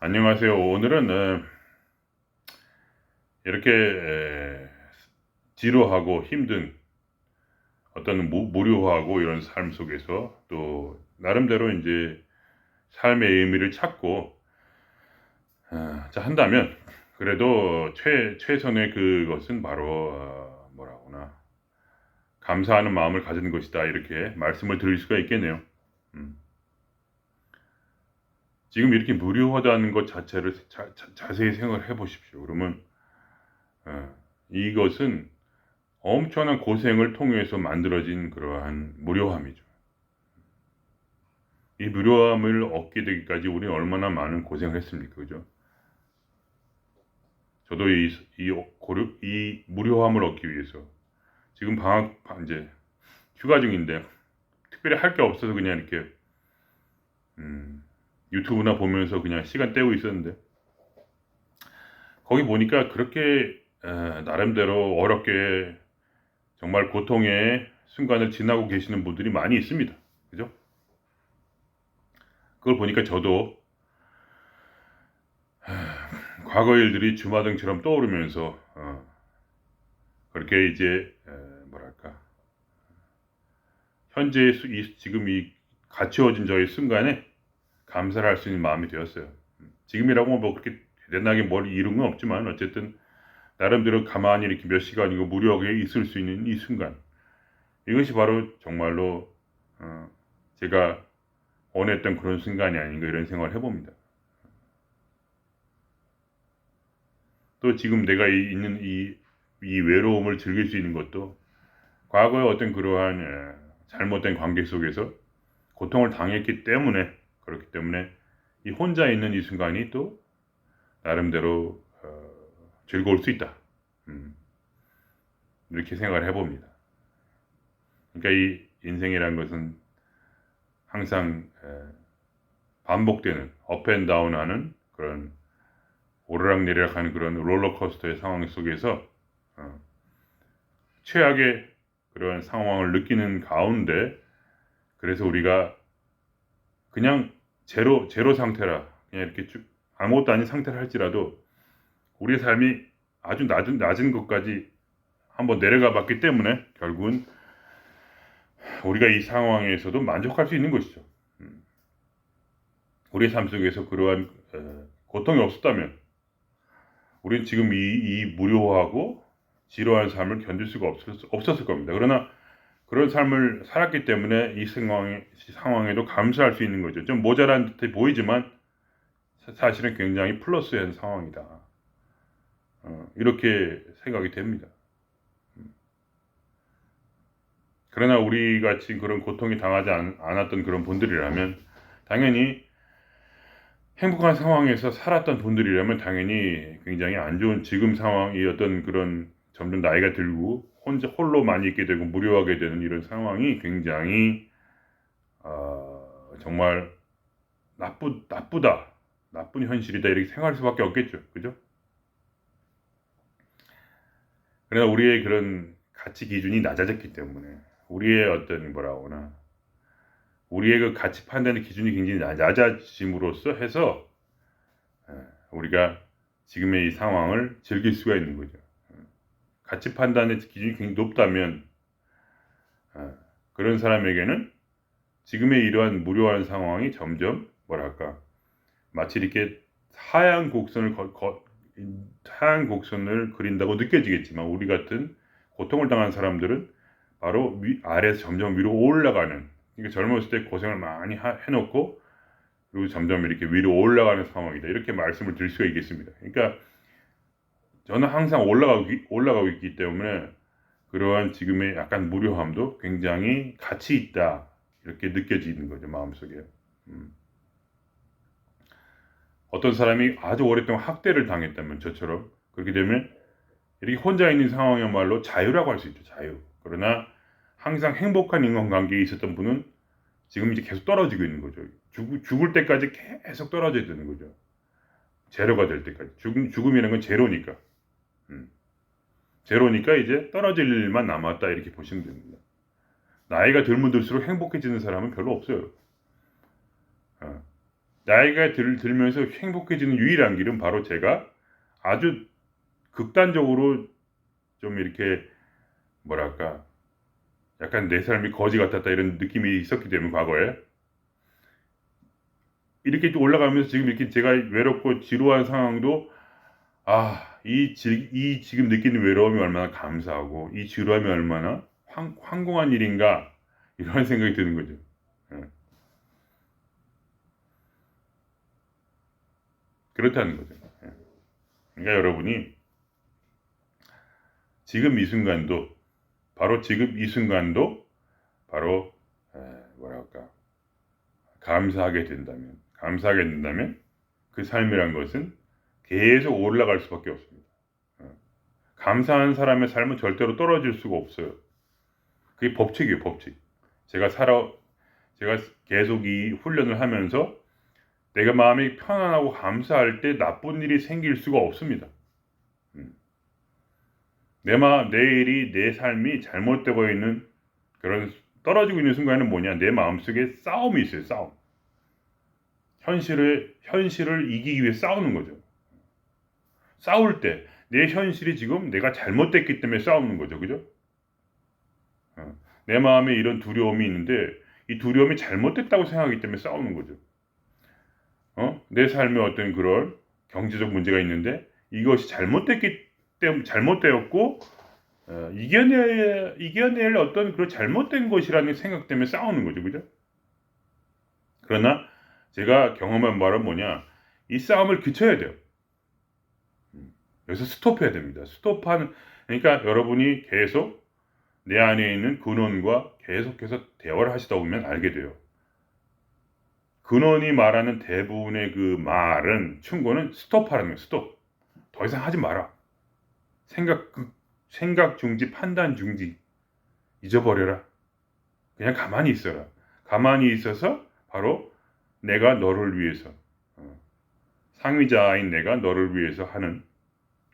안녕하세요. 오늘은 이렇게 지루하고 힘든 어떤 무료하고 이런 삶 속에서 또 나름대로 이제 삶의 의미를 찾고 한다면 그래도 최선의 그것은 바로 뭐라구나 감사하는 마음을 가지는 것이다 이렇게 말씀을 드릴 수가 있겠네요. 음. 지금 이렇게 무료하다는 것 자체를 자세히 생각을 해보십시오. 그러면 이것은 엄청난 고생을 통해서 만들어진 그러한 무료함이죠. 이 무료함을 얻게 되기까지 우리는 얼마나 많은 고생을 했습니까? 그죠? 저도 이 무료함을 얻기 위해서 지금 이제 휴가 중인데 특별히 할 게 없어서 그냥 이렇게 음, 유튜브나 보면서 그냥 시간 때우고 있었는데 거기 보니까 그렇게 나름대로 어렵게 정말 고통의 순간을 지나고 계시는 분들이 많이 있습니다. 그죠? 그걸 보니까 저도 과거 일들이 주마등처럼 떠오르면서 그렇게 이제 뭐랄까 현재 지금 이 갖추어진 저의 순간에 감사를 할 수 있는 마음이 되었어요. 지금이라고 뭐 그렇게 대단하게 뭘 이룬 건 없지만 어쨌든 나름대로 가만히 이렇게 몇 시간이고 무료하게 있을 수 있는 이 순간 이것이 바로 정말로 제가 원했던 그런 순간이 아닌가 이런 생각을 해봅니다. 또 지금 내가 있는 이 외로움을 즐길 수 있는 것도 과거의 어떤 그러한 잘못된 관계 속에서 고통을 당했기 때문에 그렇기 때문에 이 혼자 있는 이 순간이 또 나름대로 즐거울 수 있다. 음, 이렇게 생각을 해봅니다. 그러니까 이 인생이라는 것은 항상 반복되는 업앤다운하는 그런 오르락내리락하는 그런 롤러코스터의 상황 속에서 어, 최악의 그런 상황을 느끼는 가운데 그래서 우리가 그냥 제로 상태라 그냥 이렇게 쭉 아무것도 아닌 상태를 할지라도 우리의 삶이 아주 낮은 것까지 한번 내려가 봤기 때문에 결국은 우리가 이 상황에서도 만족할 수 있는 것이죠. 우리의 삶 속에서 그러한 고통이 없었다면 우리는 지금 이 무료하고 지루한 삶을 견딜 수가 없었을 겁니다. 그러나 그런 삶을 살았기 때문에 이 상황에도 감사할 수 있는 거죠. 좀 모자란 듯해 보이지만 사실은 굉장히 플러스한 상황이다. 이렇게 생각이 됩니다. 그러나 우리 같이 그런 고통이 당하지 않았던 그런 분들이라면 당연히 행복한 상황에서 살았던 분들이라면 당연히 굉장히 안 좋은 지금 상황이 어떤 그런 점점 나이가 들고 홀로 많이 있게 되고 무료하게 되는 이런 상황이 굉장히 정말 나쁘다 나쁜 현실이다 이렇게 생각할 수밖에 없겠죠. 그죠? 그러나 우리의 그런 가치 기준이 낮아졌기 때문에 우리의 어떤 뭐라거나 우리의 그 가치 판단의 기준이 굉장히 낮아짐으로써 해서 우리가 지금의 이 상황을 즐길 수가 있는 거죠. 가치 판단의 기준이 굉장히 높다면 그런 사람에게는 지금의 이러한 무료한 상황이 점점 뭐랄까 마치 이렇게 하얀 곡선을 그린다고 느껴지겠지만 우리 같은 고통을 당한 사람들은 바로 아래에서 점점 위로 올라가는 그러니까 젊었을 때 고생을 많이 해놓고 그리고 점점 이렇게 위로 올라가는 상황이다 이렇게 말씀을 드릴 수가 있겠습니다. 그러니까 저는 항상 올라가고 있기 때문에 그러한 지금의 약간 무료함도 굉장히 가치 있다 이렇게 느껴지는 거죠 마음속에. 음. 어떤 사람이 아주 오랫동안 학대를 당했다면 저처럼 그렇게 되면 이렇게 혼자 있는 상황이야말로 자유라고 할 수 있죠 자유. 그러나 항상 행복한 인간관계에 있었던 분은 지금 이제 계속 떨어지고 있는 거죠. 죽을 때까지 계속 떨어져야 되는 거죠. 제로가 될 때까지. 죽음이라는 건 제로니까. 음. 제로니까 이제 떨어질 일만 남았다 이렇게 보시면 됩니다. 나이가 들면 들수록 행복해지는 사람은 별로 없어요. 어. 나이가 들면서 행복해지는 유일한 길은 바로 제가 아주 극단적으로 좀 이렇게 뭐랄까 약간 내 삶이 거지 같았다 이런 느낌이 있었기 때문에 과거에 이렇게 또 올라가면서 지금 이렇게 제가 외롭고 지루한 상황도 이 지금 느끼는 외로움이 얼마나 감사하고 이 지루함이 얼마나 황공한 일인가 이런 생각이 드는 거죠. 예. 그렇다는 거죠. 예. 그러니까 여러분이 지금 이 순간도 바로 지금 이 순간도 바로 뭐랄까 감사하게 된다면 그 삶이란 것은 계속 올라갈 수밖에 없습니다. 어. 감사한 사람의 삶은 절대로 떨어질 수가 없어요. 그게 법칙이에요, 법칙. 제가 살아 제가 계속 이 훈련을 하면서 내가 마음이 편안하고 감사할 때 나쁜 일이 생길 수가 없습니다. 음. 내일이 내 삶이 잘못되고 있는 그런 떨어지고 있는 순간에는 뭐냐? 내 마음속에 싸움이 있어요, 싸움. 현실을 이기기 위해 싸우는 거죠. 싸울 때 내 현실이 지금 내가 잘못됐기 때문에 싸우는 거죠, 그죠? 내 마음에 이런 두려움이 있는데 이 두려움이 잘못됐다고 생각하기 때문에 싸우는 거죠. 내 삶에 어떤 그런 경제적 문제가 있는데 이것이 잘못되었고 이겨낼 어떤 그런 잘못된 것이라는 생각 때문에 싸우는 거죠, 그죠? 그러나 제가 경험한 바는 뭐냐? 이 싸움을 그쳐야 돼요. 여기서 스톱해야 됩니다. 그러니까 여러분이 계속 내 안에 있는 근원과 계속해서 대화를 하시다 보면 알게 돼요. 근원이 말하는 대부분의 그 말은 충고는 스톱하라는 거예요. 스톱. 더 이상 하지 마라. 생각 중지, 판단 중지 잊어버려라. 그냥 가만히 있어라. 가만히 있어서 바로 내가 너를 위해서 상위자인 내가 너를 위해서 하는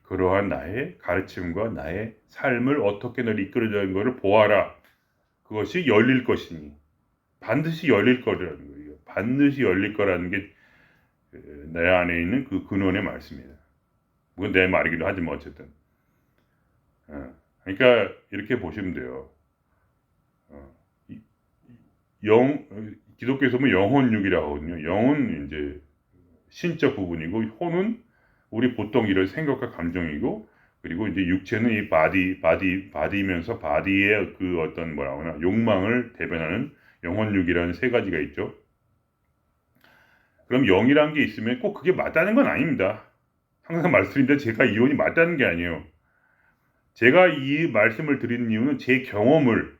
그러한 나의 가르침과 나의 삶을 어떻게 널 이끌어가는 것을 보아라. 그것이 열릴 것이니 반드시 열릴 거라는 거예요. 반드시 열릴 거라는 게 내 안에 있는 그 근원의 말씀이에요. 그건 내 말이기도 하지만 어쨌든 그러니까 이렇게 보시면 돼요. 영 기독교에서 보면 영혼육이라고 하거든요. 영은 이제 신적 부분이고 혼은 우리 보통 이런 생각과 감정이고 그리고 이제 육체는 이 바디면서 바디의 그 어떤 뭐라 하나 욕망을 대변하는 영혼육이라는 세 가지가 있죠. 그럼 영이라는 게 있으면 꼭 그게 맞다는 건 아닙니다. 항상 말씀드린데 제가 이론이 맞다는 게 아니에요. 제가 이 말씀을 드리는 이유는 제 경험을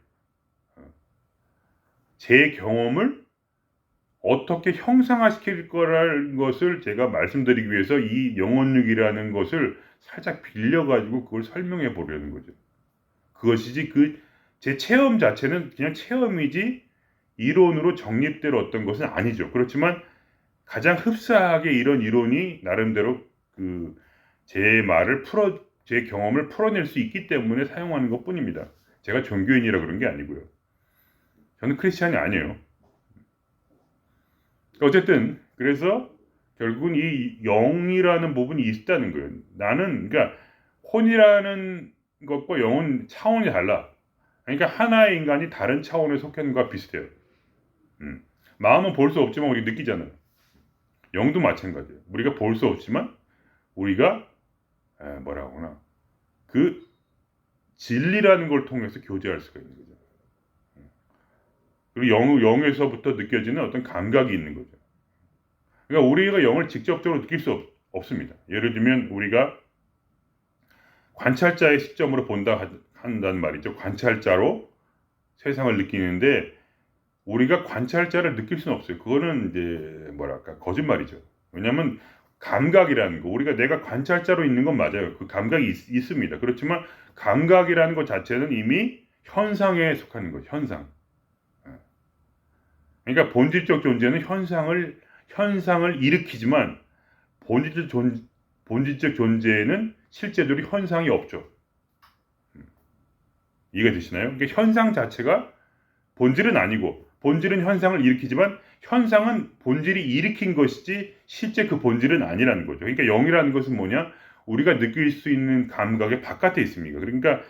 어떻게 형상화시킬 거라는 것을 제가 말씀드리기 위해서 이 영혼육이라는 것을 살짝 빌려가지고 그걸 설명해 보려는 거죠. 그것이지 제 체험 자체는 그냥 체험이지 이론으로 정립될 어떤 것은 아니죠. 그렇지만 가장 흡사하게 이런 이론이 나름대로 제 경험을 풀어낼 수 있기 때문에 사용하는 것 뿐입니다. 제가 종교인이라 그런 게 아니고요. 저는 크리스찬이 아니에요. 어쨌든 그래서 결국은 이 영이라는 부분이 있다는 거예요. 그러니까 혼이라는 것과 영은 차원이 달라. 그러니까 하나의 인간이 다른 차원에 속해 있는 것과 비슷해요. 마음은 볼 수 없지만 우리 느끼잖아요. 영도 마찬가지예요. 우리가 볼 수 없지만 우리가 뭐라고 하나 그 진리라는 걸 통해서 교제할 수가 있는 거죠. 그리고 영에서부터 느껴지는 어떤 감각이 있는 거죠. 그러니까 우리가 영을 직접적으로 느낄 수 없습니다. 예를 들면 우리가 관찰자의 시점으로 한다는 말이죠. 관찰자로 세상을 느끼는데 우리가 관찰자를 느낄 수는 없어요. 그거는 이제 뭐랄까 거짓말이죠. 왜냐하면 감각이라는 거 내가 관찰자로 있는 건 맞아요. 그 감각이 있습니다. 그렇지만 감각이라는 것 자체는 이미 현상에 속하는 거죠. 현상. 그러니까 본질적 존재는 현상을 일으키지만 본질적 존재에는 실제적으로 현상이 없죠. 이해가 되시나요? 그러니까 현상 자체가 본질은 아니고 본질은 현상을 일으키지만 현상은 본질이 일으킨 것이지 실제 그 본질은 아니라는 거죠. 그러니까 영이라는 것은 뭐냐? 우리가 느낄 수 있는 감각의 바깥에 있습니다. 그러니까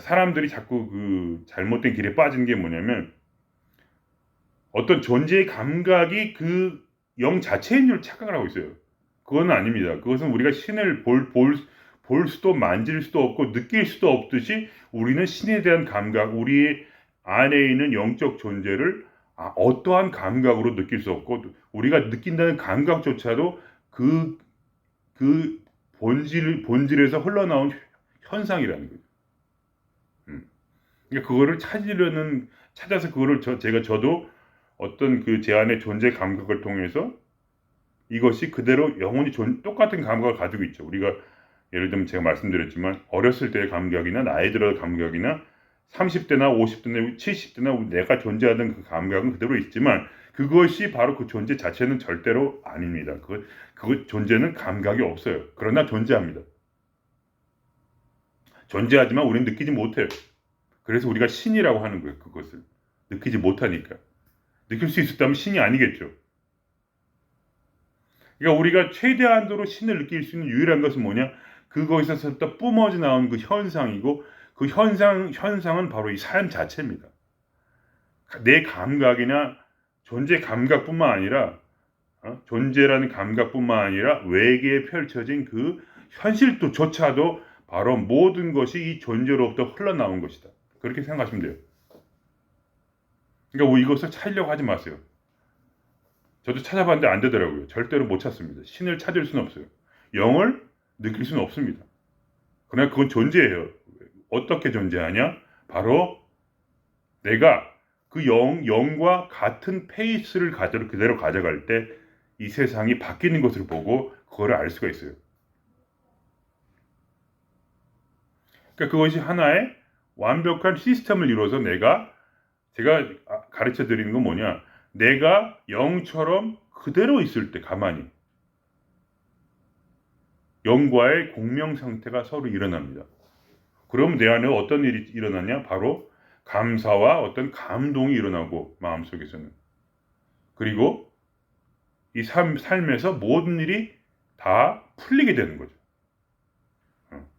사람들이 자꾸 그 잘못된 길에 빠진 게 뭐냐면 어떤 존재의 감각이 그 영 자체인 줄 착각을 하고 있어요. 그건 아닙니다. 그것은 우리가 신을 볼 수도 만질 수도 없고 느낄 수도 없듯이 우리는 신에 대한 감각, 우리 안에 있는 영적 존재를 어떠한 감각으로 느낄 수 없고 우리가 느낀다는 감각조차도 그 본질에서 흘러나온 현상이라는 거죠. 그러니까 그거를 찾아서 그거를 저도 어떤 그 제 안의 존재 감각을 통해서 이것이 그대로 영원히 똑같은 감각을 가지고 있죠. 우리가 예를 들면 제가 말씀드렸지만 어렸을 때의 감각이나 나이 들어의 감각이나 30대나 50대나 70대나 내가 존재하던 그 감각은 그대로 있지만 그것이 바로 그 존재 자체는 절대로 아닙니다. 그 존재는 감각이 없어요. 그러나 존재합니다. 존재하지만 우리는 느끼지 못해요. 그래서 우리가 신이라고 하는 거예요. 그것을 느끼지 못하니까. 느낄 수 있었다면 신이 아니겠죠. 그러니까 우리가 최대한도로 신을 느낄 수 있는 유일한 것은 뭐냐? 그거에서부터 뿜어져 나온 그 현상이고 그 현상은 바로 이 삶 자체입니다. 내 감각이나 존재 감각뿐만 아니라 존재라는 감각뿐만 아니라 외계에 펼쳐진 그 현실조차도 바로 모든 것이 이 존재로부터 흘러나온 것이다. 그렇게 생각하시면 돼요. 그러니까 이것을 찾으려고 하지 마세요. 저도 찾아봤는데 안 되더라고요. 절대로 못 찾습니다. 신을 찾을 수는 없어요. 영을 느낄 수는 없습니다. 그러나 그건 존재해요. 어떻게 존재하냐? 바로 내가 그 영과 같은 페이스를 그대로 가져갈 때 이 세상이 바뀌는 것을 보고 그거를 알 수가 있어요. 그러니까 그것이 하나의 완벽한 시스템을 이루어서 제가 가르쳐 드리는 건 뭐냐? 내가 영처럼 그대로 있을 때 가만히 영과의 공명 상태가 서로 일어납니다. 그럼 내 안에 어떤 일이 일어나냐? 바로 감사와 어떤 감동이 일어나고 마음속에서는 그리고 이 삶에서 모든 일이 다 풀리게 되는 거죠.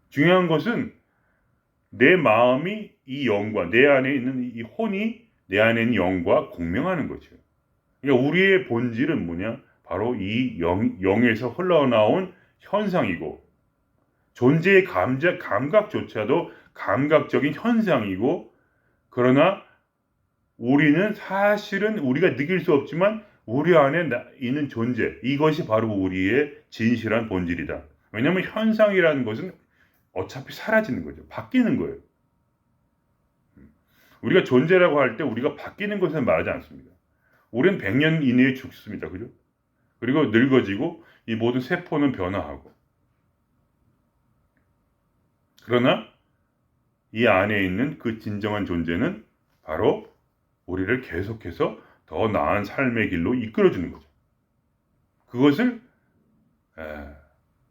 중요한 것은 내 마음이 이 영과 내 안에 있는 이 혼이 내 안에 있는 영과 공명하는 거죠. 그러니까 우리의 본질은 뭐냐? 바로 이 영에서 흘러나온 현상이고 존재의 감각조차도 감각적인 현상이고 그러나 우리는 사실은 우리가 느낄 수 없지만 우리 안에 있는 존재 이것이 바로 우리의 진실한 본질이다. 왜냐하면 현상이라는 것은 어차피 사라지는 거죠. 바뀌는 거예요. 우리가 존재라고 할 때 우리가 바뀌는 것은 말하지 않습니다. 우리는 100년 이내에 죽습니다. 그죠? 그리고 늙어지고 이 모든 세포는 변화하고 그러나 이 안에 있는 그 진정한 존재는 바로 우리를 계속해서 더 나은 삶의 길로 이끌어주는 거죠. 그것을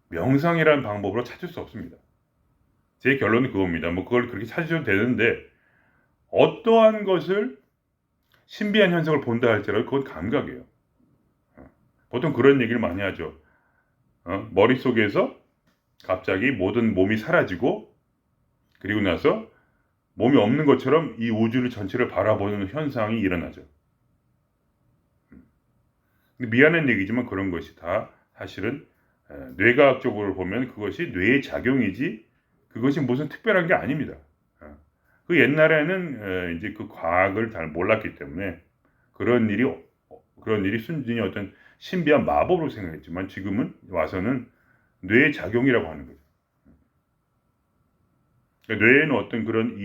명상이라는 방법으로 찾을 수 없습니다. 제 결론은 그겁니다. 그걸 그렇게 찾으셔도 되는데 어떠한 것을 신비한 현상을 본다 할지라도 그건 감각이에요. 보통 그런 얘기를 많이 하죠. 머릿속에서 갑자기 모든 몸이 사라지고 그리고 나서 몸이 없는 것처럼 이 우주를 전체를 바라보는 현상이 일어나죠. 근데 미안한 얘기지만 그런 것이 다 사실은 뇌과학적으로 보면 그것이 뇌의 작용이지 그것이 무슨 특별한 게 아닙니다. 그 옛날에는 이제 그 과학을 잘 몰랐기 때문에 그런 일이 순전히 어떤 신비한 마법으로 생각했지만 지금은 와서는 뇌의 작용이라고 하는 거죠. 그러니까 뇌에는 어떤 그런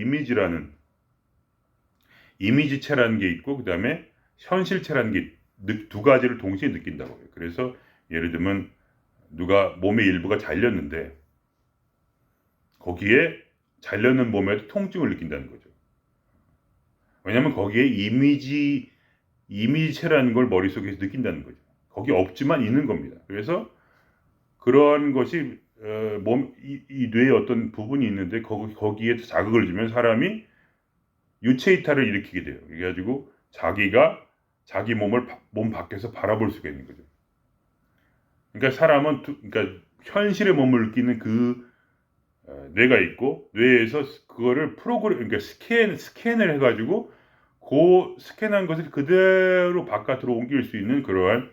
이미지체라는 게 있고 그 다음에 현실체라는 게 두 가지를 동시에 느낀다고 해요. 그래서 예를 들면 누가 몸의 일부가 잘렸는데 거기에 잘렸는 몸에도 통증을 느낀다는 거죠. 왜냐하면 거기에 이미지체라는 걸 머릿속에서 느낀다는 거죠. 거기 없지만 있는 겁니다. 그래서 그러한 것이 이 뇌에 어떤 부분이 있는데 거기에 자극을 주면 사람이 유체 이탈을 일으키게 돼요. 그래가지고 자기가 자기 몸 밖에서 바라볼 수가 있는 거죠. 그러니까 사람은 그러니까 현실의 몸을 느끼는 그 뇌가 있고, 뇌에서 그거를 그러니까 스캔을 해가지고 그 스캔한 것을 그대로 바깥으로 옮길 수 있는 그러한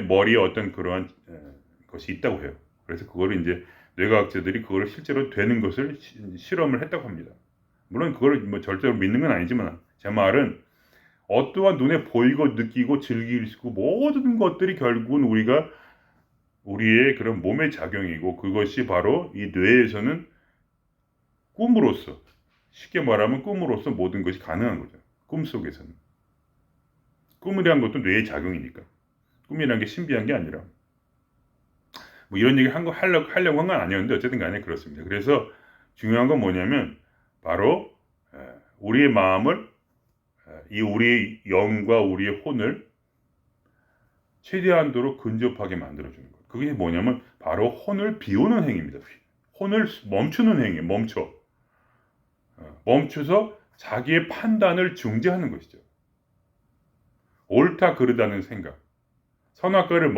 머리에 어떤 그러한 것이 있다고 해요. 그래서 그거를 이제 뇌과학자들이 그거를 실제로 되는 것을 실험을 했다고 합니다. 물론 그걸 뭐 절대로 믿는 건 아니지만, 제 말은 어떠한 눈에 보이고 느끼고 즐길 수 있고 모든 것들이 결국은 우리의 그런 몸의 작용이고, 그것이 바로 이 뇌에서는 꿈으로써, 쉽게 말하면 꿈으로써 모든 것이 가능한 거죠. 꿈속에서는. 꿈이란 것도 뇌의 작용이니까. 꿈이란 게 신비한 게 아니라. 뭐 이런 얘기 하려고 한 건 아니었는데 어쨌든 간에 그렇습니다. 그래서 중요한 건 뭐냐면 바로 우리의 마음을, 이 우리의 영과 우리의 혼을 최대한도로 근접하게 만들어주는 것. 그게 뭐냐면 바로 혼을 비우는 행위입니다. 혼을 멈추는 행위, 멈춰서 자기의 판단을 중재하는 것이죠. 옳다 그르다는 생각, 선악과를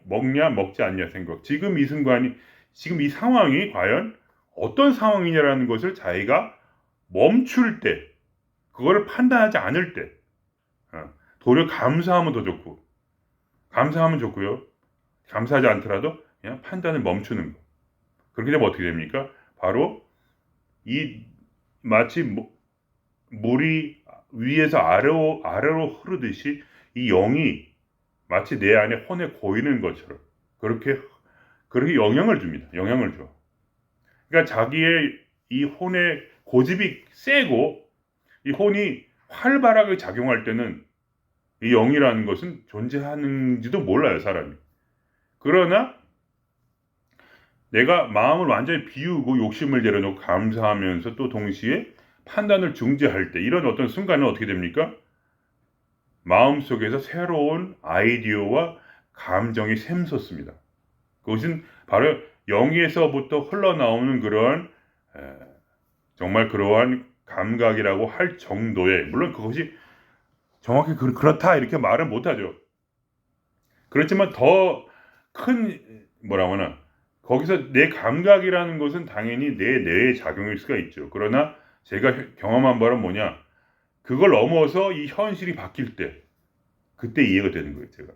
먹냐 먹지 않냐 생각, 지금 이 순간이, 지금 이 상황이 과연 어떤 상황이냐라는 것을 자기가 멈출 때, 그거를 판단하지 않을 때, 도리어 감사하면 더 좋고, 감사하면 좋고요. 감사하지 않더라도 그냥 판단을 멈추는 거. 그렇게 되면 어떻게 됩니까? 바로 이 마치 물이 위에서 아래로 흐르듯이 이 영이 마치 내 안에 혼에 고이는 것처럼 그렇게 영향을 줍니다. 영향을 줘. 그러니까 자기의 이 혼의 고집이 세고 이 혼이 활발하게 작용할 때는 이 영이라는 것은 존재하는지도 몰라요, 사람이. 그러나 내가 마음을 완전히 비우고 욕심을 내려놓고 감사하면서 또 동시에 판단을 중재할 때, 이런 어떤 순간은 어떻게 됩니까? 마음속에서 새로운 아이디어와 감정이 샘솟습니다. 그것은 바로 영에서부터 흘러나오는 그러한 정말 그러한 감각이라고 할 정도의, 물론 그것이 정확히 그렇다 이렇게 말은 못하죠. 그렇지만 더 큰 뭐라고 하나, 거기서 내 감각이라는 것은 당연히 내 뇌의 작용일 수가 있죠. 그러나 제가 경험한 바는 뭐냐, 그걸 넘어서 이 현실이 바뀔 때, 그때 이해가 되는 거예요. 제가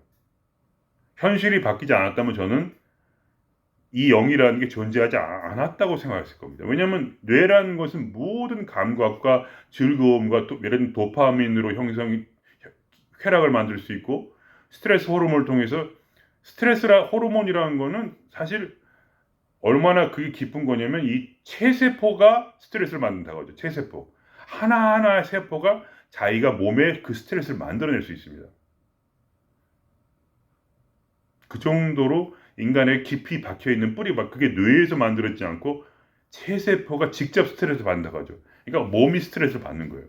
현실이 바뀌지 않았다면 저는 이 영이라는 게 존재하지 않았다고 생각했을 겁니다. 왜냐하면 뇌라는 것은 모든 감각과 즐거움과 또 예를 들면 도파민으로 쾌락을 만들 수 있고, 스트레스 호르몬을 통해서, 호르몬이라는 거는 사실 얼마나 그게 깊은 거냐면 이 체세포가 스트레스를 만든다고 하죠. 체세포 하나하나의 세포가 자기가 몸에 그 스트레스를 만들어낼 수 있습니다. 그 정도로 인간의 깊이 박혀있는 그게 뇌에서 만들어지지 않고 체세포가 직접 스트레스를 받는다고 하죠. 그러니까 몸이 스트레스를 받는 거예요.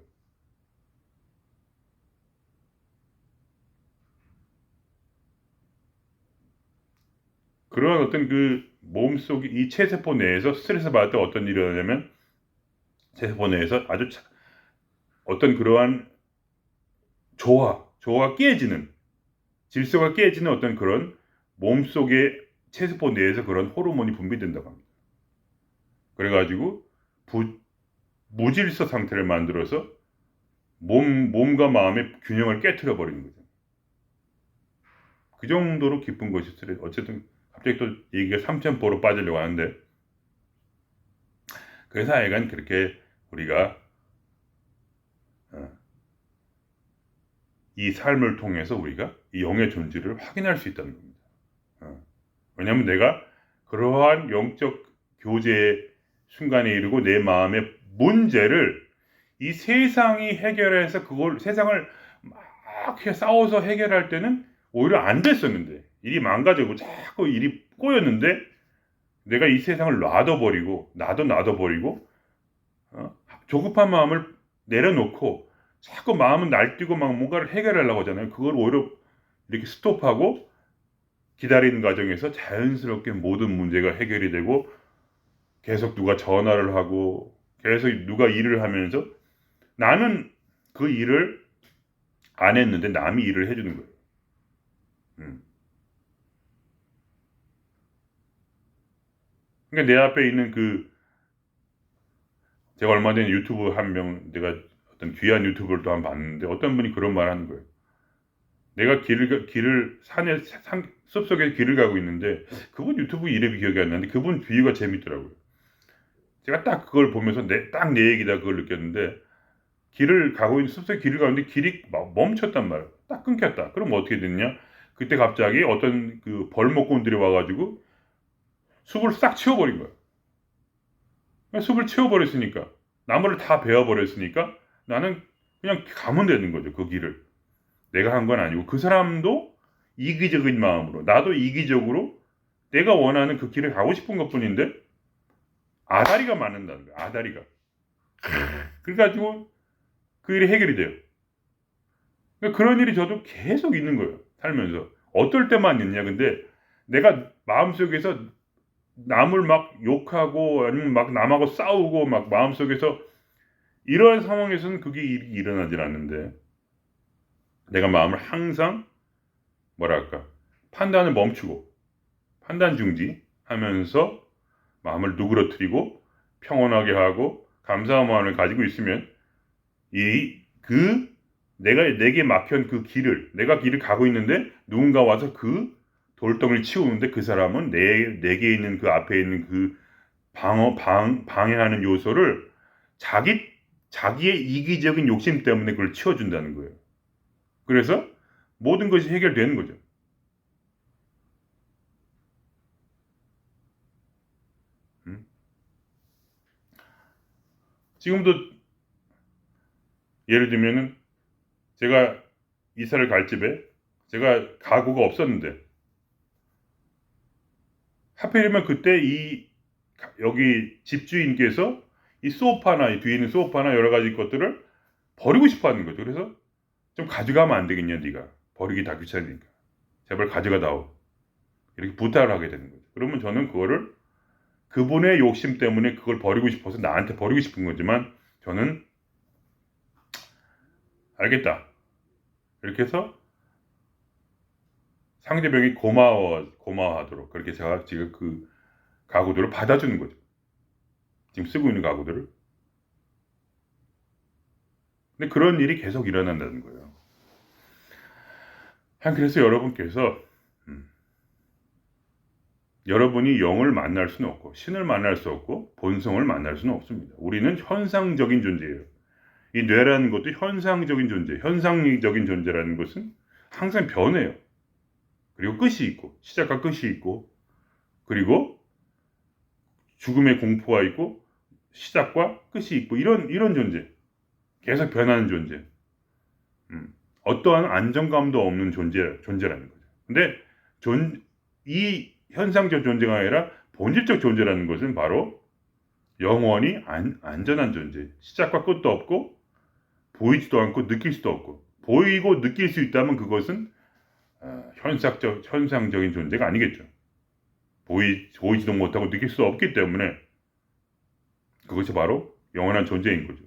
그런 어떤 그 몸속에 이 체세포 내에서 스트레스 받을 때 어떤 일이 일어나냐면, 체세포 내에서 아주 어떤 그러한 조화가 깨지는, 질서가 깨지는 어떤 그런 몸속의 체세포 내에서 그런 호르몬이 분비된다고 합니다. 그래가지고 무질서 상태를 만들어서 몸과 마음의 균형을 깨트려 버리는 거죠. 그 정도로 깊은 것이 스트레스. 어쨌든 갑자기 또 얘기가 3,000%로 빠지려고 하는데, 그래서 하여간 그렇게 우리가 이 삶을 통해서 우리가 이 영의 존재를 확인할 수 있다는 겁니다. 왜냐하면 내가 그러한 영적 교제의 순간에 이르고 내 마음의 문제를 이 세상이 해결해서 그걸, 세상을 막 싸워서 해결할 때는 오히려 안 됐었는데, 일이 망가지고 자꾸 일이 꼬였는데, 내가 이 세상을 놔둬버리고 조급한 마음을 내려놓고 자꾸 마음은 날뛰고 막 뭔가를 해결하려고 하잖아요. 그걸 오히려 이렇게 스톱하고 기다리는 과정에서 자연스럽게 모든 문제가 해결이 되고, 계속 누가 전화를 하고 계속 누가 일을 하면서 나는 그 일을 안 했는데 남이 일을 해주는 거예요. 그러니까 내 앞에 있는 제가 얼마 전에 유튜브 내가 어떤 귀한 유튜브를 또 한 번 봤는데 어떤 분이 그런 말 하는 거예요. 내가 숲속에 길을 가고 있는데 그분 유튜브 이름이 기억이 안 나는데 그분 비유가 재밌더라고요. 제가 딱 그걸 보면서 딱 내 얘기다 그걸 느꼈는데 숲속에 길을 가는데 길이 막 멈췄단 말이에요. 딱 끊겼다. 그럼 어떻게 됐냐? 그때 갑자기 어떤 벌목꾼들이 와가지고 숲을 싹 치워버린 거예요. 숲을 치워버렸으니까 나무를 다 베어버렸으니까 나는 그냥 가면 되는 거죠. 그 길을. 내가 한 건 아니고 그 사람도 이기적인 마음으로 나도 이기적으로 내가 원하는 그 길을 가고 싶은 것뿐인데 아다리가 맞는다는 거야. 아다리가. 그래가지고 그 일이 해결이 돼요. 그러니까 그런 일이 저도 계속 있는 거예요. 살면서. 어떨 때만 있냐. 근데 내가 마음속에서 남을 막 욕하고 아니면 막 남하고 싸우고 막 마음속에서 이러한 상황에서는 그게 일이 일어나질 않는데 내가 마음을 항상 뭐랄까 판단을 멈추고 판단 중지 하면서 마음을 누그러뜨리고 평온하게 하고 감사한 마음을 가지고 있으면 내게 막힌 내가 길을 가고 있는데 누군가 와서 그 돌덩이를 치우는데 그 사람은 내게 있는 그 앞에 있는 방해하는 요소를 자기의 이기적인 욕심 때문에 그걸 치워준다는 거예요. 그래서 모든 것이 해결되는 거죠. 지금도 예를 들면은 제가 이사를 갈 집에 제가 가구가 없었는데 하필이면 그때 여기 집주인께서 이 뒤에 있는 소파나 여러 가지 것들을 버리고 싶어 하는 거죠. 그래서 좀 가져가면 안 되겠냐, 네가. 버리기 다 귀찮으니까. 제발 가져가다오. 이렇게 부탁을 하게 되는 거죠. 그러면 저는 그분의 욕심 때문에 그걸 버리고 싶어서 나한테 버리고 싶은 거지만 저는 알겠다. 이렇게 해서 상대방이 고마워하도록 그렇게 제가 지금 그 가구들을 받아주는 거죠. 지금 쓰고 있는 가구들을. 근데 그런 일이 계속 일어난다는 거예요. 그래서 여러분께서 여러분이 영을 만날 수는 없고 신을 만날 수 없고 본성을 만날 수는 없습니다. 우리는 현상적인 존재예요. 이 뇌라는 것도 현상적인 존재라는 것은 항상 변해요. 그리고 끝이 있고 시작과 끝이 있고 그리고 죽음의 공포가 있고 시작과 끝이 있고 이런 존재. 계속 변하는 존재. 어떠한 안정감도 없는 존재라는 거죠. 근데 이 현상적 존재가 아니라 본질적 존재라는 것은 바로 영원히 안전한 존재. 시작과 끝도 없고 보이지도 않고 느낄 수도 없고 보이고 느낄 수 있다면 그것은 현상적인 존재가 아니겠죠. 보이지도 못하고 느낄 수 없기 때문에 그것이 바로 영원한 존재인 거죠.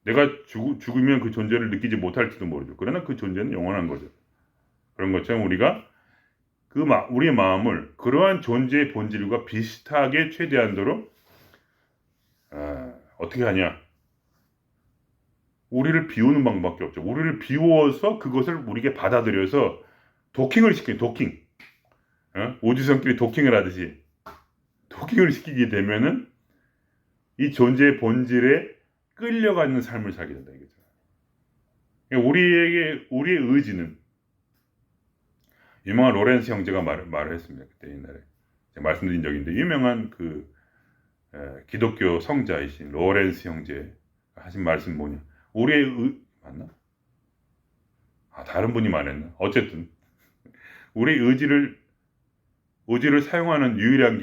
내가 죽으면 그 존재를 느끼지 못할지도 모르죠. 그러나 그 존재는 영원한 거죠. 그런 것처럼 우리가 우리의 마음을 그러한 존재의 본질과 비슷하게 최대한도로 어떻게 하냐? 우리를 비우는 방법밖에 없죠. 우리를 비워서 그것을 우리에게 받아들여서 도킹. 오지성끼리 도킹을 하듯이 도킹을 시키게 되면은 이 존재의 본질에 끌려가는 삶을 살게 된다 이거죠. 우리의 의지는 유명한 로렌스 형제가 말을 했습니다. 그때 옛날에 제가 말씀드린 적이 있는데 유명한 기독교 성자이신 로렌스 형제 하신 말씀 뭐냐? 맞나? 다른 분이 말했나? 어쨌든 우리 의지를 사용하는 유일한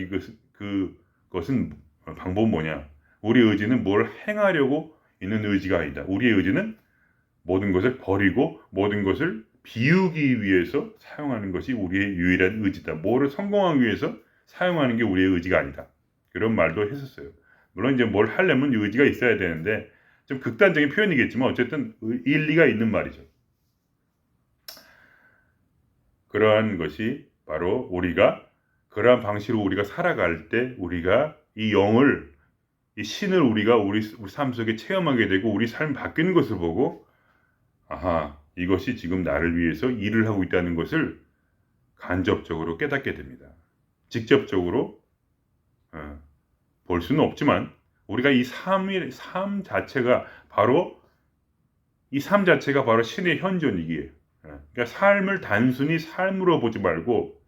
그것은 방법은 뭐냐? 우리 의지는 뭘 행하려고 있는 의지가 아니다. 우리의 의지는 모든 것을 버리고 모든 것을 비우기 위해서 사용하는 것이 우리의 유일한 의지다. 뭐를 성공하기 위해서 사용하는 게 우리의 의지가 아니다. 그런 말도 했었어요. 물론 이제 뭘 하려면 의지가 있어야 되는데 좀 극단적인 표현이겠지만 어쨌든 일리가 있는 말이죠. 그러한 것이 바로 우리가 그러한 방식으로 우리가 살아갈 때 우리가 이 영을 이 신을 우리가 우리 삶 속에 체험하게 되고 우리 삶이 바뀌는 것을 보고 아하 이것이 지금 나를 위해서 일을 하고 있다는 것을 간접적으로 깨닫게 됩니다. 직접적으로 볼 수는 없지만 우리가 이 삶 자체가 바로 이 삶 자체가 바로 신의 현존이기에 그러니까 삶을 단순히 삶으로 보지 말고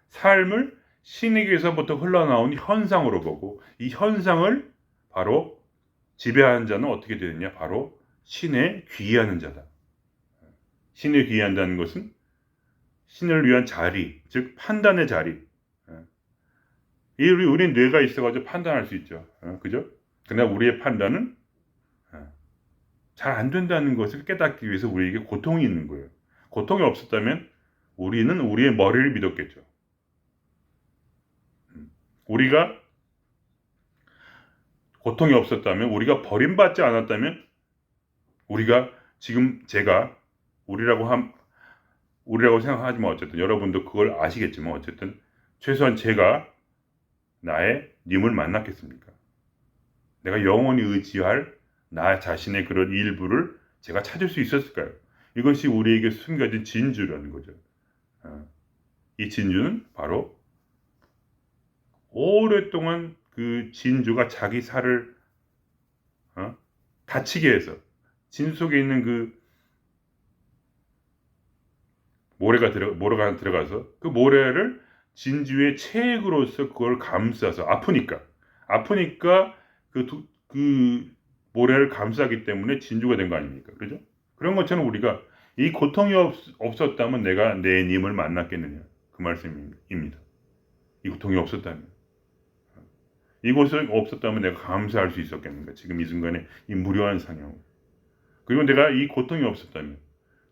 삶을 신에게서부터 흘러나온 현상으로 보고 이 현상을 바로 지배하는 자는 어떻게 되느냐 바로 신에 귀의하는 자다. 신에 귀의한다는 것은 신을 위한 자리 즉 판단의 자리 우리 뇌가 있어가지고 판단할 수 있죠. 그죠? 그러나 우리의 판단은 잘 안 된다는 것을 깨닫기 위해서 우리에게 고통이 있는 거예요. 고통이 없었다면 우리는 우리의 머리를 믿었겠죠. 우리가 고통이 없었다면 우리가 버림받지 않았다면 우리가 지금 제가 우리라고 생각하지만 어쨌든 여러분도 그걸 아시겠지만 어쨌든 최소한 제가 나의 님을 만났겠습니까? 내가 영원히 의지할 나 자신의 그런 일부를 제가 찾을 수 있었을까요? 이것이 우리에게 숨겨진 진주라는 거죠. 이 진주는 바로 오랫동안 그 진주가 자기 살을 다치게 해서 진 속에 있는 그 모래가 들어가서 그 모래를 진주의 체액으로서 그걸 감싸서 아프니까 그 모래를 감싸기 때문에 진주가 된 거 아닙니까? 그죠? 그런 것처럼 우리가 이 고통이 없었다면 내가 내 님을 만났겠느냐 그 말씀입니다. 이 고통이 없었다면 이곳이 없었다면 내가 감사할 수 있었겠는가 지금 이 순간에 이 무료한 상황 그리고 내가 이 고통이 없었다면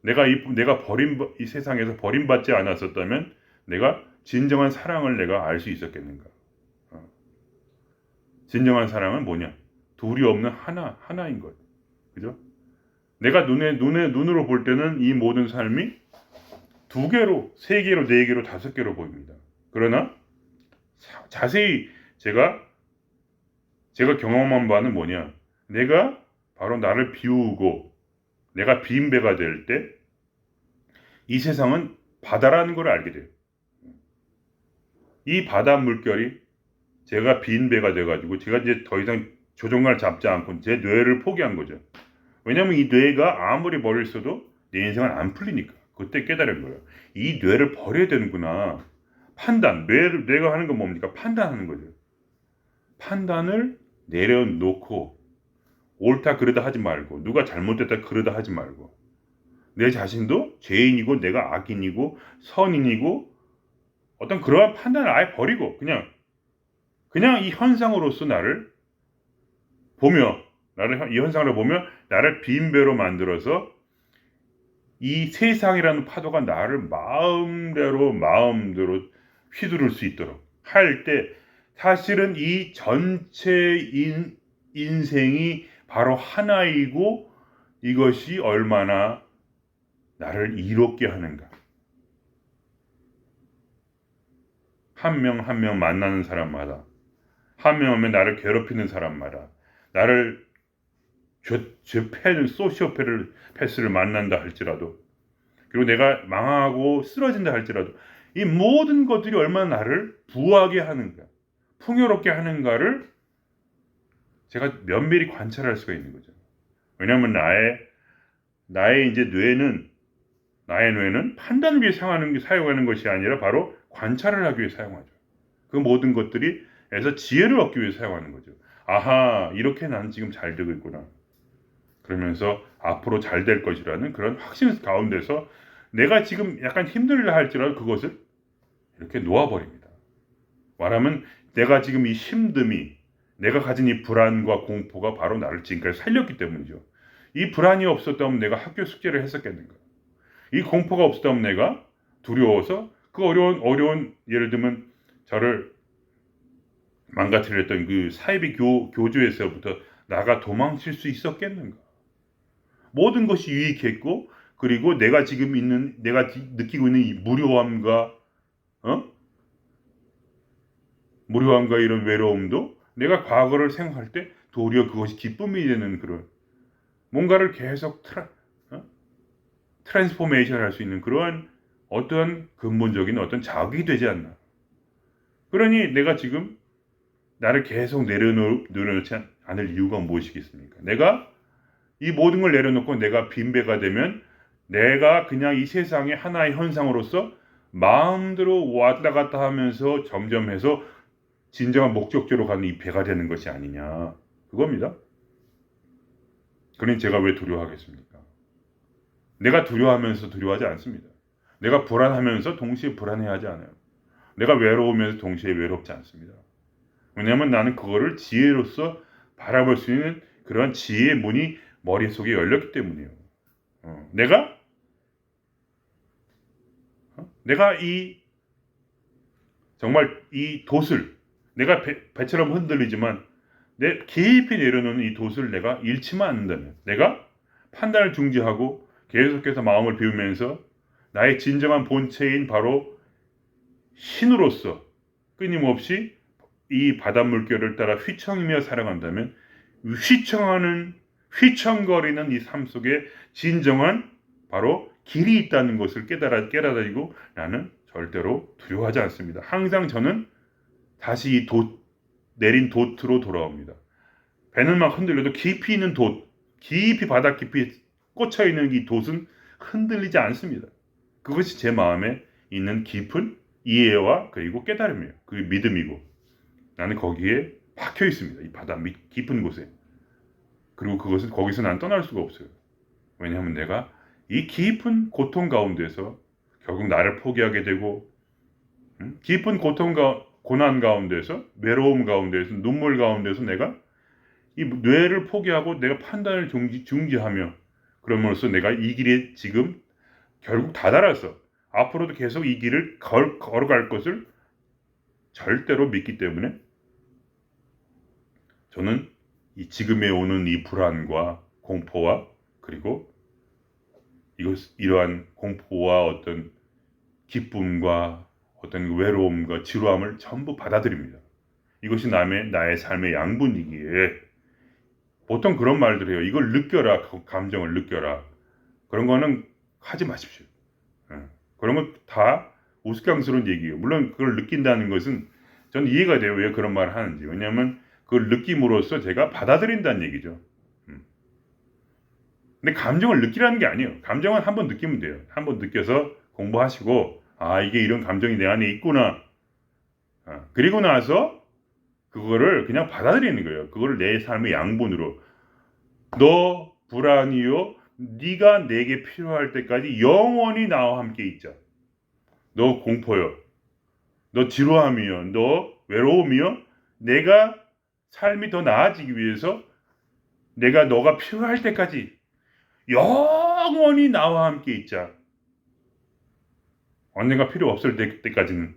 내가 이 세상에서 버림받지 않았었다면 내가 진정한 사랑을 내가 알 수 있었겠는가? 진정한 사랑은 뭐냐? 둘이 없는 하나인 것. 그죠? 내가 눈으로 볼 때는 이 모든 삶이 두 개로, 세 개로, 네 개로, 다섯 개로 보입니다. 그러나 자세히 제가 경험한 바는 뭐냐? 내가 바로 나를 비우고 내가 빈 배가 될 때 이 세상은 바다라는 걸 알게 돼요. 이 바다 물결이 제가 빈 배가 돼가지고 제가 이제 더 이상 조종을 잡지 않고 제 뇌를 포기한 거죠. 왜냐면 이 뇌가 아무리 머리를 써도 내 인생은 안 풀리니까. 그때 깨달은 거예요. 이 뇌를 버려야 되는구나. 판단. 뇌가 하는 건 뭡니까? 판단하는 거죠. 판단을 내려놓고 옳다 그르다 하지 말고 누가 잘못됐다 그르다 하지 말고 내 자신도 죄인이고 내가 악인이고 선인이고 어떤 그러한 판단을 아예 버리고 그냥 이 현상으로서 나를 보며 이 현상을 보며 나를 빈배로 만들어서 이 세상이라는 파도가 나를 마음대로 휘두를 수 있도록 할 때 사실은 이 전체 인생이 바로 하나이고 이것이 얼마나 나를 이롭게 하는가. 한 명 한 명 만나는 사람마다 한 명 하면 나를 괴롭히는 사람마다 나를 소시오패스를 만난다 할지라도 그리고 내가 망하고 쓰러진다 할지라도 이 모든 것들이 얼마나 나를 부하게 하는가 풍요롭게 하는가를 제가 면밀히 관찰할 수가 있는 거죠. 왜냐하면 나의 이제 나의 뇌는 판단을 위해 사용하는 것이 아니라 바로 관찰을 하기 위해 사용하죠. 그 모든 것들이 에서 지혜를 얻기 위해 사용하는 거죠. 아하, 이렇게 난 지금 잘 되고 있구나. 그러면서 앞으로 잘 될 것이라는 그런 확신 가운데서 내가 지금 약간 힘들다 할지라도 그것을 이렇게 놓아버립니다. 말하면 내가 지금 이 힘듦이 내가 가진 이 불안과 공포가 바로 나를 지금까지 살렸기 때문이죠. 이 불안이 없었다면 내가 학교 숙제를 했었겠는가? 이 공포가 없었다면 내가 두려워서 그 어려운 예를 들면 저를 망가뜨려 했던 그 사이비 교주에서부터 나가 도망칠 수 있었겠는가? 모든 것이 유익했고 그리고 내가 지금 있는, 내가 느끼고 있는 이 무료함과, 무료함과 이런 외로움도 내가 과거를 생각할 때 도리어 그것이 기쁨이 되는 그런, 뭔가를 계속 트랜스포메이션 할 수 있는 그러한 어떤 근본적인 어떤 자극이 되지 않나. 그러니 내가 지금 나를 계속 내려놓지 않을 이유가 무엇이겠습니까? 내가 이 모든 걸 내려놓고 내가 빈배가 되면 내가 그냥 이 세상의 하나의 현상으로서 마음대로 왔다 갔다 하면서 점점 해서 진정한 목적지로 가는 이 배가 되는 것이 아니냐. 그겁니다. 그러니 제가 왜 두려워하겠습니까? 내가 두려워하면서 두려워하지 않습니다. 내가 불안하면서 동시에 불안해하지 않아요. 내가 외로우면서 동시에 외롭지 않습니다. 왜냐하면 나는 그거를 지혜로서 바라볼 수 있는 그런 지혜의 문이 머릿속에 열렸기 때문이에요. 내가 이 정말 이 돛을 내가 배처럼 흔들리지만 내 깊이 내려놓는 이 돛을 내가 잃지만 않는다면, 내가 판단을 중지하고 계속해서 마음을 비우면서 나의 진정한 본체인 바로 신으로서 끊임없이 이 바닷물결을 따라 휘청이며 살아간다면, 휘청거리는 이 삶 속에 진정한 바로 길이 있다는 것을 깨달아지고 나는 절대로 두려워하지 않습니다. 항상 저는 다시 이 내린 돛으로 돌아옵니다. 배는 막 흔들려도 깊이 있는 돛, 깊이 바닥 깊이 꽂혀있는 이 돛은 흔들리지 않습니다. 그것이 제 마음에 있는 깊은 이해와 그리고 깨달음이에요. 그 믿음이고, 나는 거기에 박혀 있습니다. 이 바다 깊은 곳에. 그리고 그것은 거기서 난 떠날 수가 없어요. 왜냐하면 내가 이 깊은 고통 가운데서 결국 나를 포기하게 되고, 깊은 고난 가운데서, 외로움 가운데서, 눈물 가운데서 내가 이 뇌를 포기하고 내가 판단을 중지하며, 그럼으로써 내가 이 길에 지금 결국 다다라서 앞으로도 계속 이 길을 걸어갈 것을 절대로 믿기 때문에 저는 이 지금에 오는 이 불안과 공포와 그리고 이러한 공포와 어떤 기쁨과 어떤 외로움과 지루함을 전부 받아들입니다. 이것이 나의 삶의 양분이기에 보통 그런 말들 해요. 이걸 느껴라. 감정을 느껴라. 그런 거는 하지 마십시오. 그런 건 다 우스꽝스러운 얘기예요. 물론 그걸 느낀다는 것은 저는 이해가 돼요. 왜 그런 말을 하는지. 왜냐하면 그걸 느낌으로써 제가 받아들인다는 얘기죠. 근데 감정을 느끼라는 게 아니에요. 감정은 한번 느끼면 돼요. 한번 느껴서 공부하시고, 아, 이게 이런 감정이 내 안에 있구나. 그리고 나서 그거를 그냥 받아들이는 거예요. 그거를 내 삶의 양분으로. 너 불안이요. 네가 내게 필요할 때까지 영원히 나와 함께 있자. 너 공포요. 너 지루함이요. 너 외로움이요. 내가 삶이 더 나아지기 위해서 내가 너가 필요할 때까지 영원히 나와 함께 있자. 언젠가 필요 없을 때까지는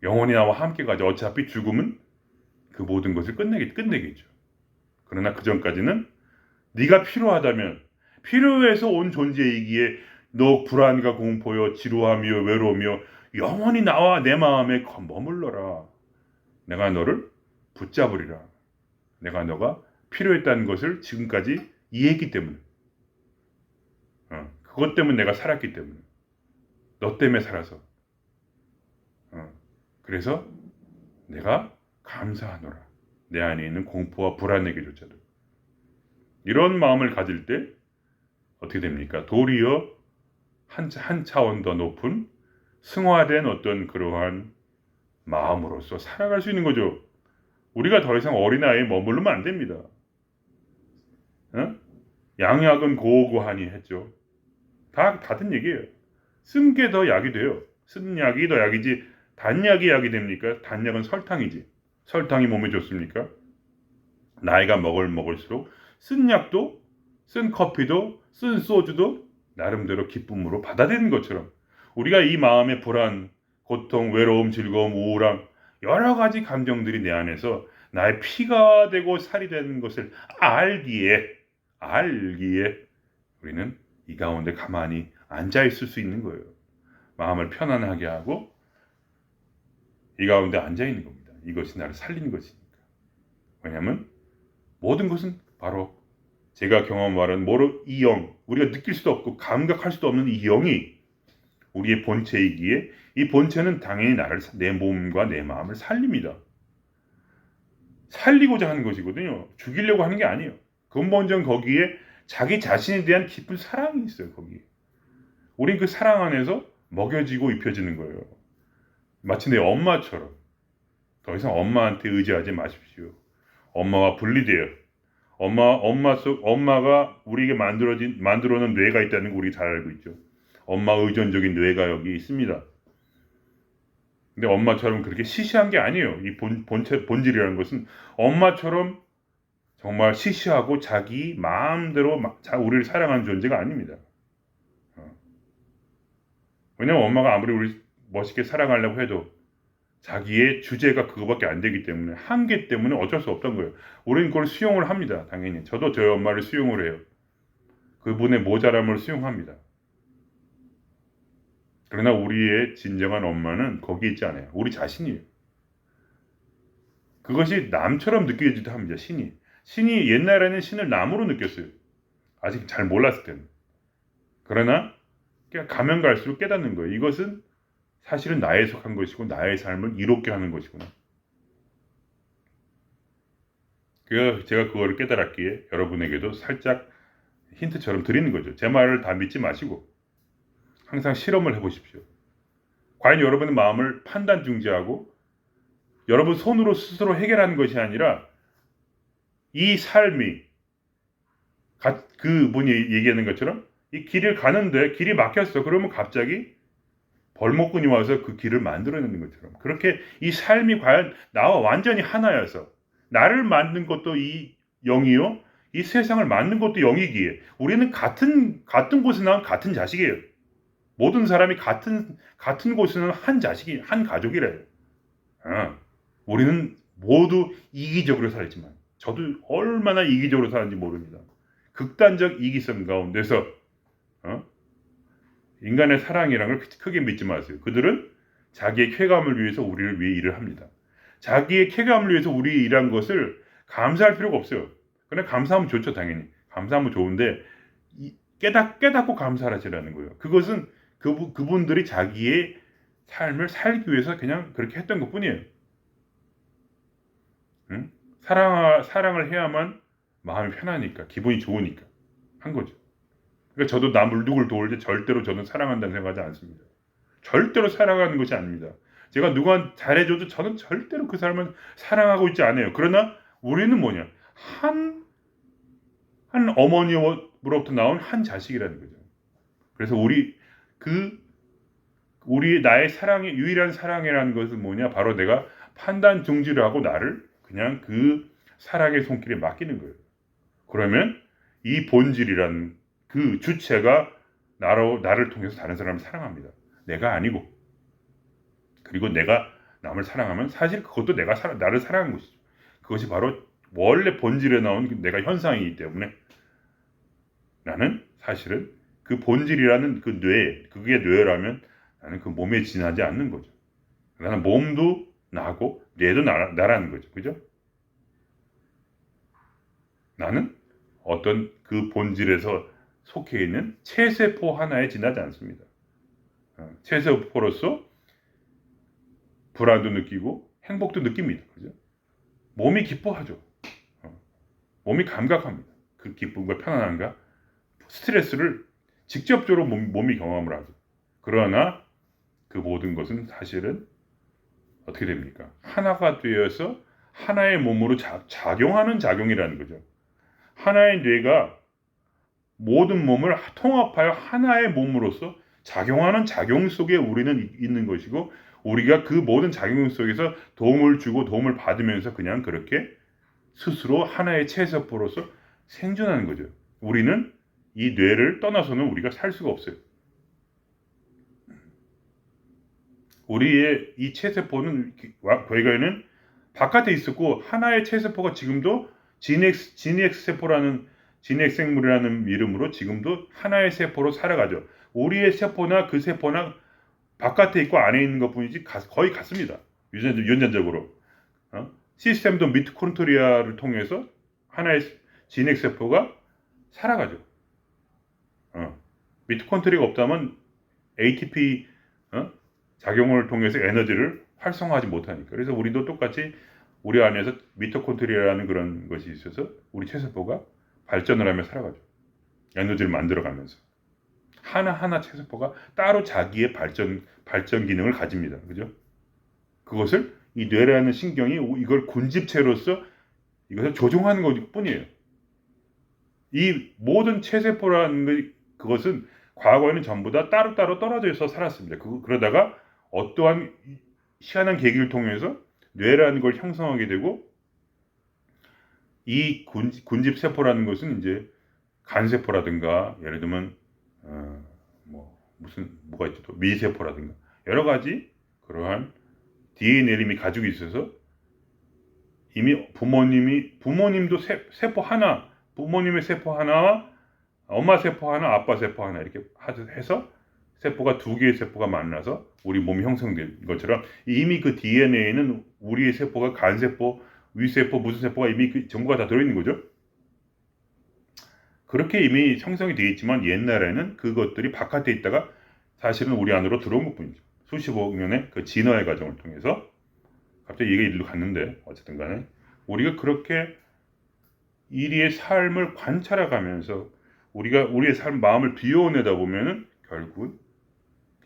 영원히 나와 함께 가자. 어차피 죽음은 그 모든 것을 끝내겠죠. 그러나 그 전까지는 네가 필요하다면, 필요해서 온 존재이기에 너 불안과 공포여 지루하며 외로우며 영원히 나와 내 마음에 머물러라. 내가 너를 붙잡으리라. 내가 너가 필요했다는 것을 지금까지 이해했기 때문에, 그것 때문에 내가 살았기 때문에, 너 때문에 살아서, 그래서 내가 감사하노라. 내 안에 있는 공포와 불안에게조차도. 이런 마음을 가질 때 어떻게 됩니까? 도리어 한 차원 더 높은 승화된 어떤 그러한 마음으로서 살아갈 수 있는 거죠. 우리가 더 이상 어린아이에 머무르면 안 됩니다. 양약은 고고하니 했죠. 다 같은 얘기예요. 쓴 게 더 약이 돼요. 쓴 약이 더 약이지 단약이 약이 됩니까? 단약은 설탕이지. 설탕이 몸에 좋습니까? 나이가 먹을수록 쓴 약도, 쓴 커피도, 쓴 소주도 나름대로 기쁨으로 받아들이는 것처럼 우리가 이 마음의 불안, 고통, 외로움, 즐거움, 우울함 여러 가지 감정들이 내 안에서 나의 피가 되고 살이 되는 것을 알기에 우리는 이 가운데 가만히 앉아 있을 수 있는 거예요. 마음을 편안하게 하고 이 가운데 앉아 있는 겁니다. 이것이 나를 살리는 것이니까. 왜냐하면 모든 것은 바로 제가 경험하는 이 영, 우리가 느낄 수도 없고 감각할 수도 없는 이 영이 우리의 본체이기에 이 본체는 당연히 내 몸과 내 마음을 살립니다. 살리고자 하는 것이거든요. 죽이려고 하는 게 아니에요. 근본적인 거기에 자기 자신에 대한 깊은 사랑이 있어요. 거기에. 우린 그 사랑 안에서 먹여지고 입혀지는 거예요. 마치 내 엄마처럼. 더 이상 엄마한테 의지하지 마십시오. 엄마와 분리돼요. 엄마가 우리에게 만들어놓은 뇌가 있다는 거 우리 잘 알고 있죠. 엄마 의존적인 뇌가 여기 있습니다. 근데 엄마처럼 그렇게 시시한 게 아니에요. 이 본질이라는 것은 엄마처럼 정말 시시하고 자기 마음대로 우리를 사랑하는 존재가 아닙니다. 왜냐면 엄마가 아무리 우리 멋있게 사랑하려고 해도 자기의 주제가 그거밖에 안 되기 때문에 한계 때문에 어쩔 수 없던 거예요. 우리는 그걸 수용을 합니다. 당연히. 저도 저희 엄마를 수용을 해요. 그분의 모자람을 수용합니다. 그러나 우리의 진정한 엄마는 거기 있지 않아요. 우리 자신이에요. 그것이 남처럼 느껴지기도 합니다. 신이 옛날에는 신을 남으로 느꼈어요. 아직 잘 몰랐을 때는. 그러나 가면 갈수록 깨닫는 거예요. 이것은 사실은 나에 속한 것이고 나의 삶을 이롭게 하는 것이구나. 그래서 제가 그거를 깨달았기에 여러분에게도 살짝 힌트처럼 드리는 거죠. 제 말을 다 믿지 마시고 항상 실험을 해보십시오. 과연 여러분의 마음을 판단 중지하고 여러분 손으로 스스로 해결하는 것이 아니라 이 삶이 그분이 얘기하는 것처럼 이 길을 가는데 길이 막혔어. 그러면 갑자기 벌목꾼이 와서 그 길을 만들어내는 것처럼 그렇게 이 삶이 과연 나와 완전히 하나여서 나를 만든 것도 이 영이요 이 세상을 만든 것도 영이기에 우리는 같은 곳에 나온 같은 자식이에요. 모든 사람이 같은 곳에는 한 자식이 한 가족이래요. 우리는 모두 이기적으로 살지만 저도 얼마나 이기적으로 사는지 모릅니다. 극단적 이기성 가운데서 인간의 사랑이라는 걸 크게 믿지 마세요. 그들은 자기의 쾌감을 위해서 우리를 위해 일을 합니다. 자기의 쾌감을 위해서 우리 일한 것을 감사할 필요가 없어요. 그냥 감사하면 좋죠, 당연히. 감사하면 좋은데 깨닫고 감사하시라는 거예요. 그것은 그분들이 자기의 삶을 살기 위해서 그냥 그렇게 했던 것뿐이에요. 응? 사랑을 해야만 마음이 편하니까, 기분이 좋으니까 한 거죠. 그러니까 저도 누굴 도울 때 절대로 저는 사랑한다는 생각하지 않습니다. 절대로 사랑하는 것이 아닙니다. 제가 누가 잘해줘도 저는 절대로 그 사람을 사랑하고 있지 않아요. 그러나 우리는 뭐냐? 한 어머니로부터 나온 한 자식이라는 거죠. 그래서 나의 사랑의 유일한 사랑이라는 것은 뭐냐? 바로 내가 판단 중지를 하고 나를 그냥 그 사랑의 손길에 맡기는 거예요. 그러면 이 본질이라는 그 주체가 나를 통해서 다른 사람을 사랑합니다. 내가 아니고. 그리고 내가 남을 사랑하면 사실 그것도 나를 사랑하는 것이죠. 그것이 바로 원래 본질에 나온 내가 현상이기 때문에 나는 사실은 그 본질이라는 그게 뇌라면 나는 그 몸에 지나지 않는 거죠. 나는 몸도 나고 뇌도 나라는 거죠. 그죠? 나는 어떤 그 본질에서 속해 있는 체세포 하나에 지나지 않습니다. 체세포로서 불안도 느끼고 행복도 느낍니다. 그죠? 몸이 기뻐하죠. 몸이 감각합니다. 그 기쁨과 편안함과 스트레스를 직접적으로 몸이 경험을 하죠. 그러나 그 모든 것은 사실은 어떻게 됩니까? 하나가 되어서 하나의 몸으로 작용하는 작용이라는 거죠. 하나의 뇌가 모든 몸을 통합하여 하나의 몸으로서 작용하는 작용 속에 우리는 있는 것이고 우리가 그 모든 작용 속에서 도움을 주고 도움을 받으면서 그냥 그렇게 스스로 하나의 체세포로서 생존하는 거죠. 우리는 이 뇌를 떠나서는 우리가 살 수가 없어요. 우리의 이 체세포는 과거에는 바깥에 있었고 하나의 체세포가 지금도 GNX 세포라는 진핵생물이라는 이름으로 지금도 하나의 세포로 살아가죠. 우리의 세포나 그 세포나 바깥에 있고 안에 있는 것뿐이지 거의 같습니다. 유전자적으로. 시스템도 미토콘드리아를 통해서 하나의 진핵세포가 살아가죠. 미토콘드리아가 없다면 ATP 작용을 통해서 에너지를 활성화하지 못하니까. 그래서 우리도 똑같이 우리 안에서 미토콘드리아라는 그런 것이 있어서 우리 체세포가 발전을 하며 살아가죠. 에너지를 만들어가면서. 하나하나 체세포가 따로 자기의 발전 기능을 가집니다. 그죠? 그것을 이 뇌라는 신경이 이걸 군집체로서 이것을 조종하는 것 뿐이에요. 이 모든 체세포라는 그것은 과거에는 전부 다 따로따로 떨어져 있어 살았습니다. 그러다가 어떠한 희한한 계기를 통해서 뇌라는 걸 형성하게 되고 이 군집세포라는 것은 이제 간세포라든가 예를 들면 뭐가 있죠? 미세포라든가 여러 가지 그러한 DNA를 이미 가지고 있어서 이미 부모님도 세포 하나, 부모님의 세포 하나와 엄마 세포 하나, 아빠 세포 하나 이렇게 해서 세포가 두 개의 세포가 만나서 우리 몸이 형성된 것처럼 이미 그 DNA에는 우리의 세포가 간세포, 위세포, 무슨 세포가 이미 전부가 다 들어있는 거죠. 그렇게 이미 형성이 되어 있지만 옛날에는 그것들이 바깥에 있다가 사실은 우리 안으로 들어온 것뿐이죠. 수십억 년의 그 진화의 과정을 통해서 갑자기 얘가 이리로 갔는데 어쨌든 간에 우리가 그렇게 우리의 삶을 관찰해가면서 우리가 우리의 삶 마음을 비워내다 보면은 결국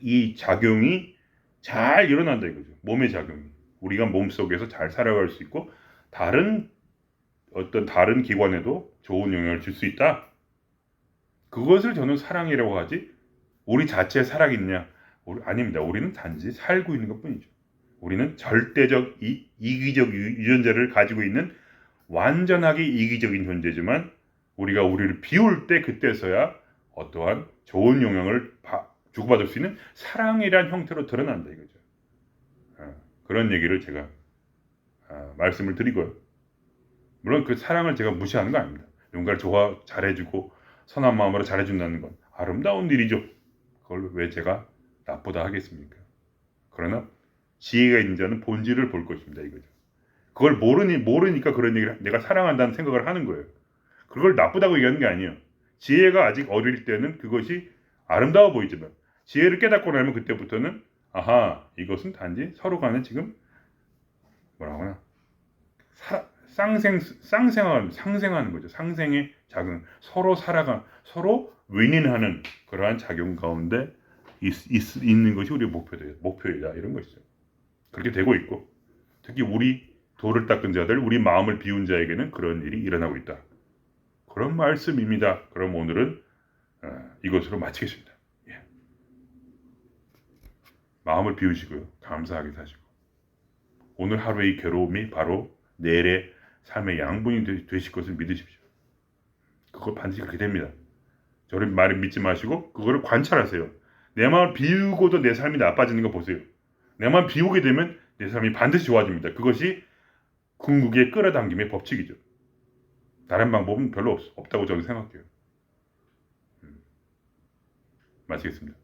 이 작용이 잘 일어난다 이거죠. 몸의 작용이 우리가 몸 속에서 잘 살아갈 수 있고 어떤 다른 기관에도 좋은 영향을 줄 수 있다. 그것을 저는 사랑이라고 하지. 우리 자체에 살아있냐? 아닙니다. 우리는 단지 살고 있는 것뿐이죠. 우리는 절대적 이기적 유전자를 가지고 있는 완전하게 이기적인 존재지만 우리가 우리를 비울 때 그때서야 어떠한 좋은 영향을 주고받을 수 있는 사랑이란 형태로 드러난다 이거죠. 그런 얘기를 제가 말씀을 드리고요. 물론 그 사랑을 제가 무시하는 거 아닙니다. 누군가를 잘해주고 선한 마음으로 잘해준다는 건 아름다운 일이죠. 그걸 왜 제가 나쁘다 하겠습니까? 그러나 지혜가 있는 자는 본질을 볼 것입니다. 이거죠. 그걸 모르니까 그런 얘기를 내가 사랑한다는 생각을 하는 거예요. 그걸 나쁘다고 얘기하는 게 아니에요. 지혜가 아직 어릴 때는 그것이 아름다워 보이지만 지혜를 깨닫고 나면 그때부터는 아하 이것은 단지 서로 간에 지금 뭐라고 하나 상생하는 거죠. 상생의 작용, 서로 윈윈하는 그러한 작용 가운데 있는 것이 우리의 목표이다 이런 것이죠. 그렇게 되고 있고 특히 우리 돌을 닦은 자들, 우리 마음을 비운 자에게는 그런 일이 일어나고 있다. 그런 말씀입니다. 그럼 오늘은 이것으로 마치겠습니다. 예. 마음을 비우시고요. 감사하게 사시고 오늘 하루의 괴로움이 바로 내일의 삶의 양분이 되실 것을 믿으십시오. 그거 반드시 그렇게 됩니다. 저를 말을 믿지 마시고 그거를 관찰하세요. 내 마음을 비우고도 내 삶이 나빠지는 거 보세요. 내 마음 비우게 되면 내 삶이 반드시 좋아집니다. 그것이 궁극의 끌어당김의 법칙이죠. 다른 방법은 별로 없다고 저는 생각해요. 마치겠습니다.